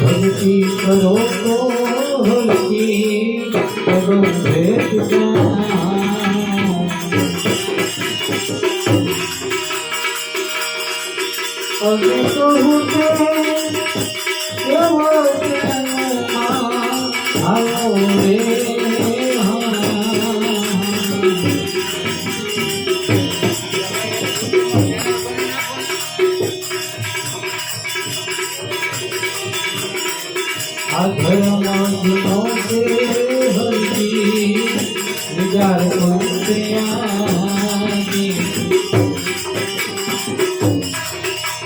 भक्ति करो तो हल्की करो भेद अभी तो होते आओ रे धर्म जुनो के हल्की विचार करते आगे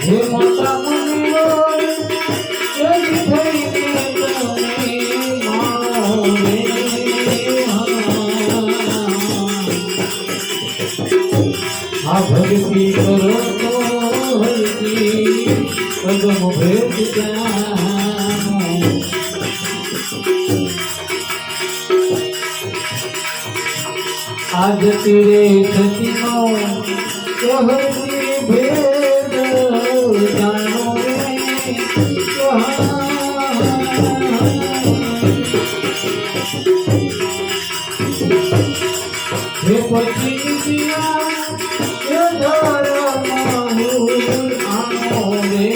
हे माता मुनिवर यदि थई के तने माओ रे आ भक्ति करो तो हल्की कदम भेद जानो आज तेरे सचिनो कहती भेद जानो हे पति दिया ये धर्म आनो रे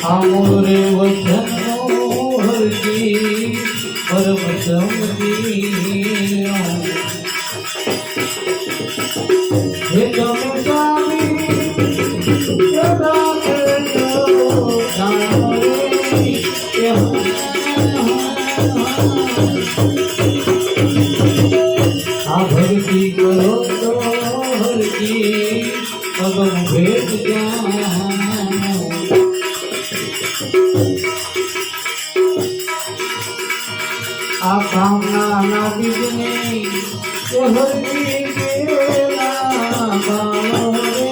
आमोरे वचन परम समझी हे तुम स्वामी सदा करो आ भक्ति करो तो हर की पदम भेद जानो आ कामना ना बिजने हर की केला बालो रे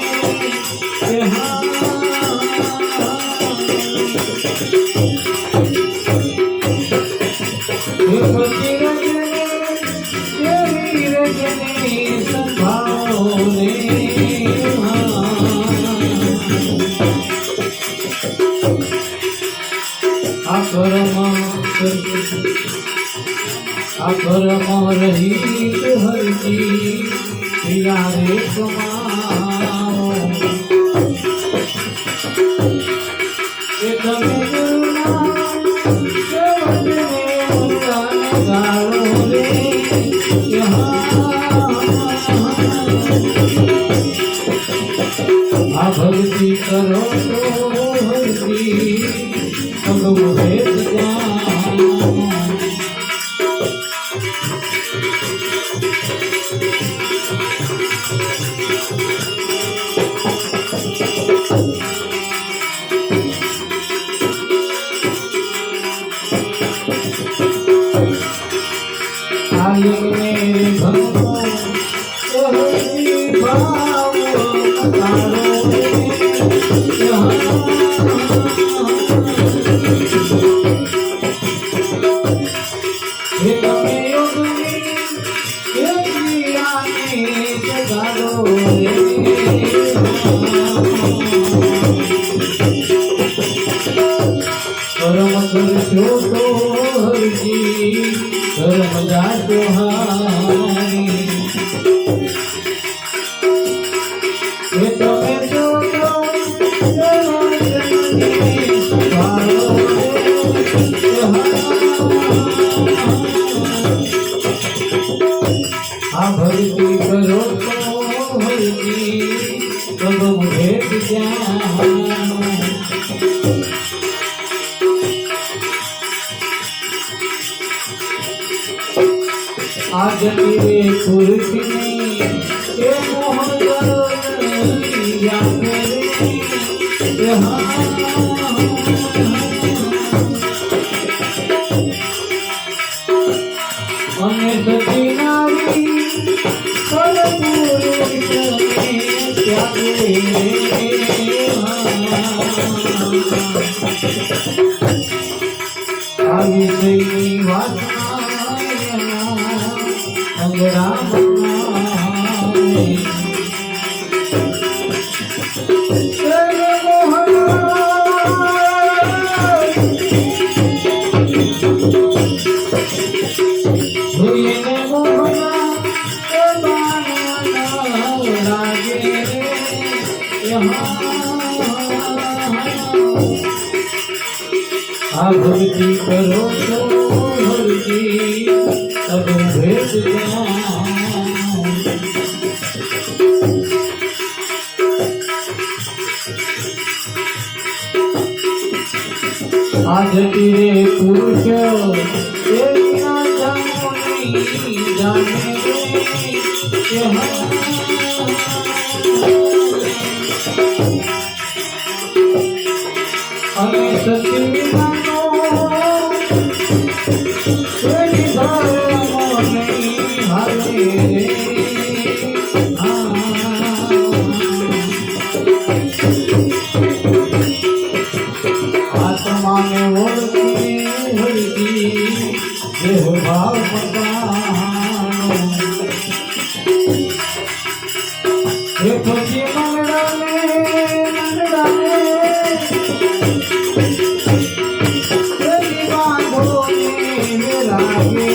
हे पति रजने तेरी रजने संभालो रे आ परम रही हर की प्रिया रे कमाओ तमे करुणा गालो रे आ भक्ति करो तो हर की पदम भेद जानो मेरे भक्तों भाव परम करशो तो हर की धर्म जातो हारी ये तमे जोतो आ भक्ति करो तो हर की कदम भेद जानो आज तेरे पुरखनी ये मोह या मेरे અને સતી નારી સદપુરુષને ત્યાગે આવી જઈ વાસના અંગરામ આ ભક્તિ કરો તો ભક્તિ તબ ભેદ આજ તીરે પુરુષ એના જાણો નહીં જાણે કે અને સતી આત્માને ઓળખી હરકી દેહ ભાવ પતાનો એ પછી મંગળાને બાંધો લાગે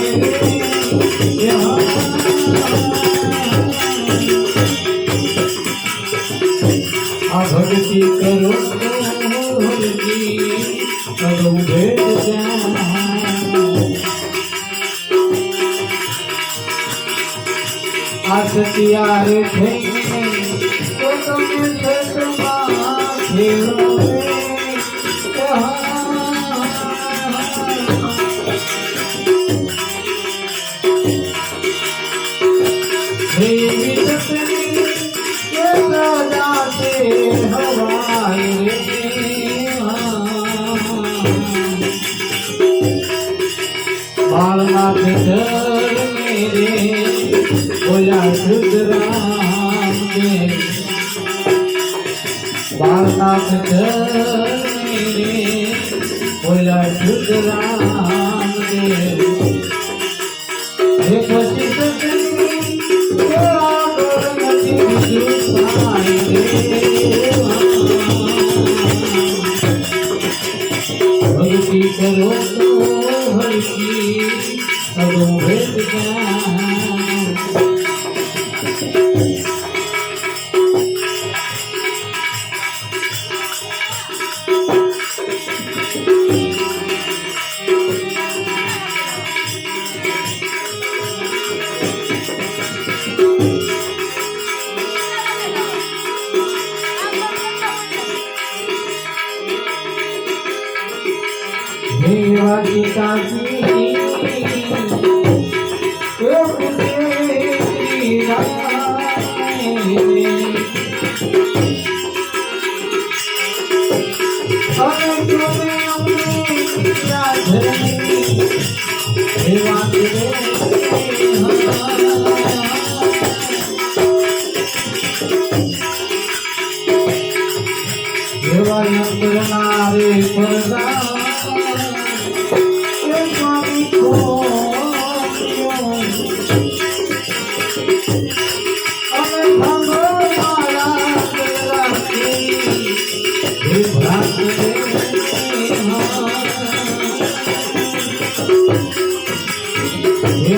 આ ભક્તિ કરો કદમ ભેદ આ સતિયારે થઈને તો તમે સતમાં ફેરો દેવી સતની જાતે હવાય बालनाथ धर मेरे बोला शुद्ध राम देव बालनाथ धर मेरे बोला शुद्ध राम देव हे पति सतनी तेरा करमति सुखाए भक्ति करो तो हरकी तब भेद देवा गीता जी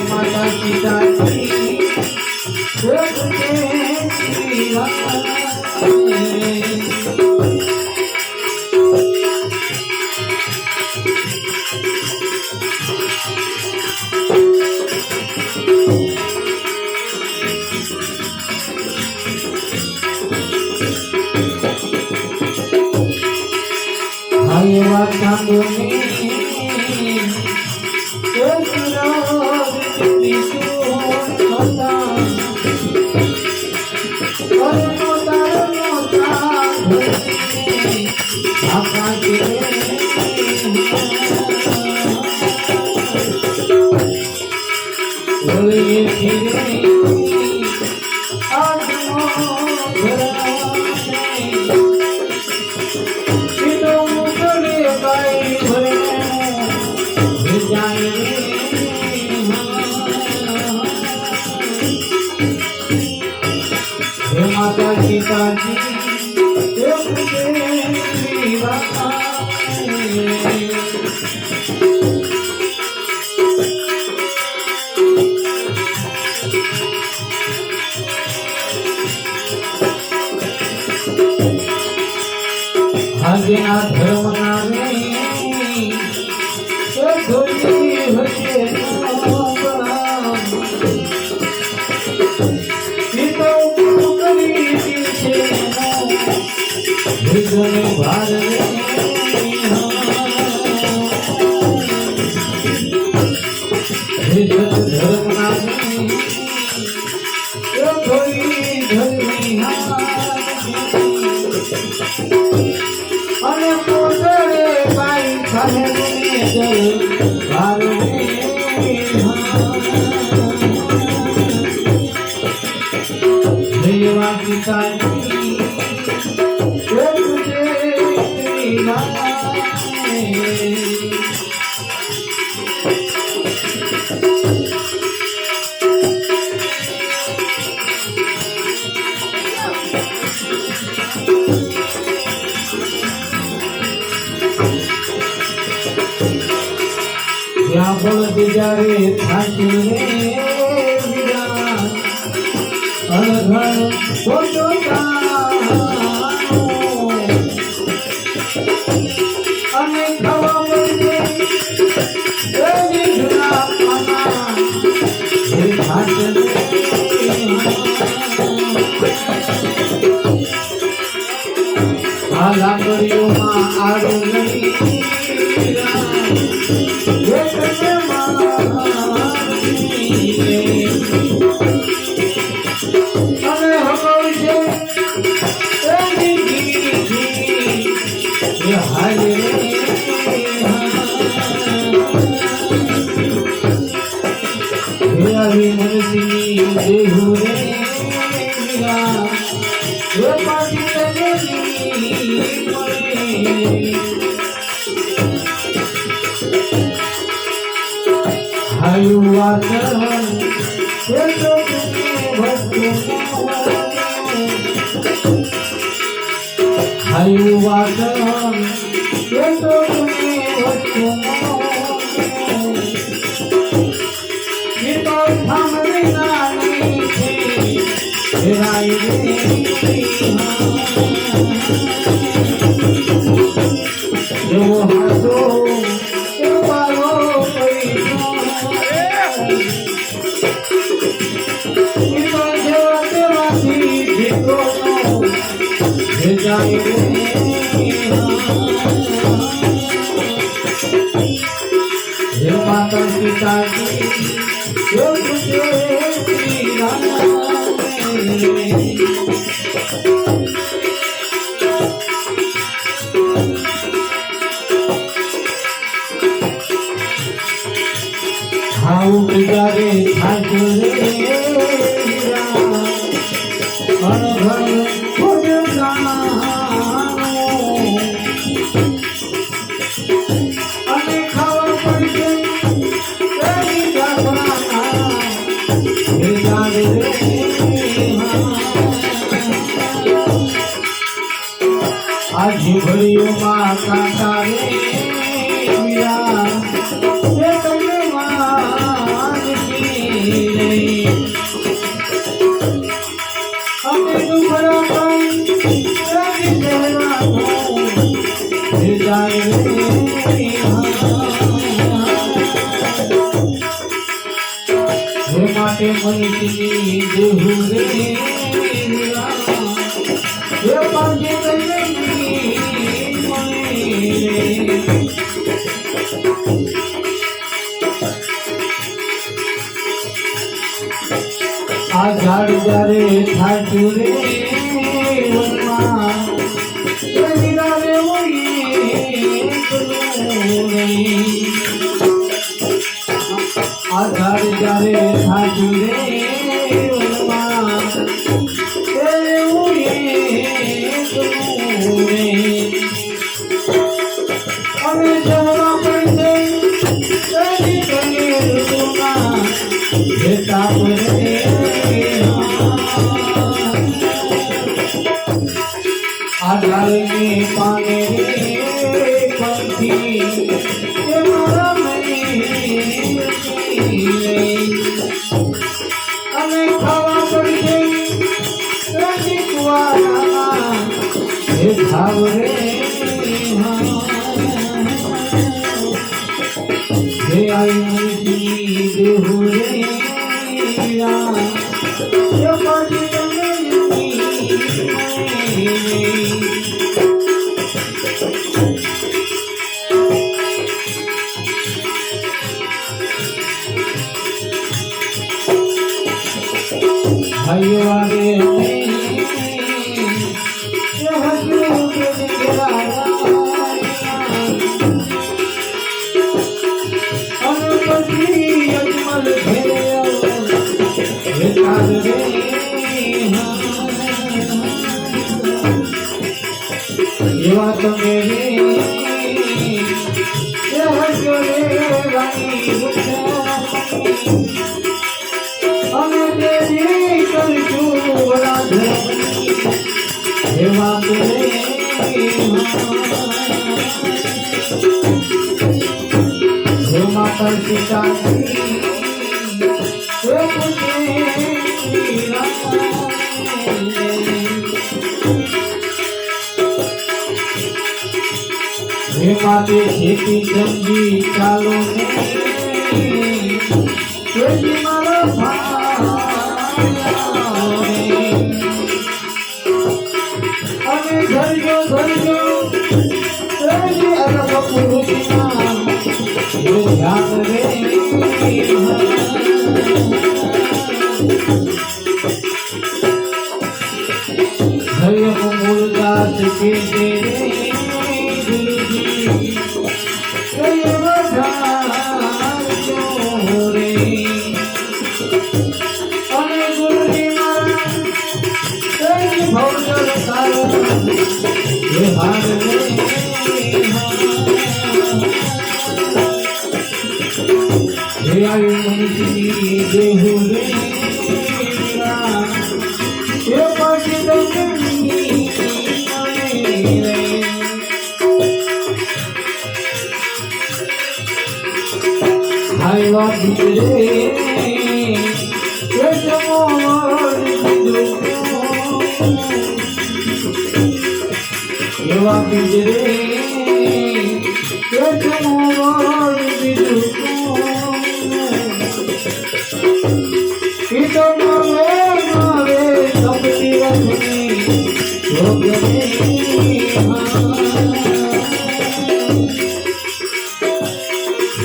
माता पिता Thank you. ભોળીએ ફીરે આત્મો સીધો મુકડે બાઈ ભરે જાય હે માતા પિતાજી આજના ધર્મના અને પોતળે બાઈ દેવા પિતાજી ત્યાં પણ જ્યારે થાકી રે વિરા અનઘણ અને ખવા મળે એની જુના પાના હે થાકે આ લાકડીઓમાં આડું નહીં માતા પિતાજી ખાવું પિતારે ઠાકોરે आज घड़ियों माँ काका रे मीरा ये तुमने मान की रे हमें तुम्हारा पाई तेरी देना हो ये जाए रे हे माटे मन की देहु रे मीरा ये पांचे तेरे आ झाड़ जारे ठाकुरे वनमा तेरा रे वही આધાર જ્યારે થાકી રે વનમાં એવું એકલું રે અમે જવા પડશે કદી કદી ઋતુમાં ભેટા પડે આધારની પાને રે પંખી એ મારા અમે ખાવા પડશે કદી કુવાના એ ભાવ રે હે આઈ દેહુ રે ભાઈઓ આવે અજમલ ઘેરે એવા તમે રે હજો રે રાણી અમે દેવી કરશું રાધણી એવા રે હે માતા પિતાજી હે માતે ખેતી જંગી ચાલો ને મારો અને ઘરજો ઘરજો અરબ પુરુષના ધ્યાન રે હરે મૂળદાસ કે રે એવા બીજરે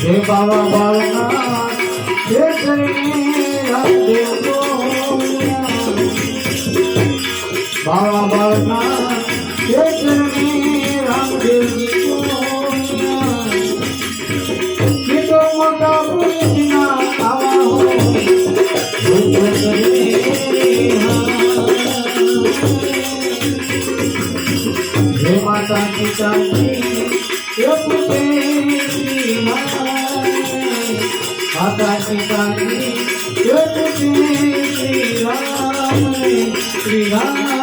હે બાબા બાળના હે રામદેવ બાબા બાળના હે રામદેવજી તો મોટા પુરુષના આવા હે માતા પિતાજી માતા પિતાજી શ્રી રામ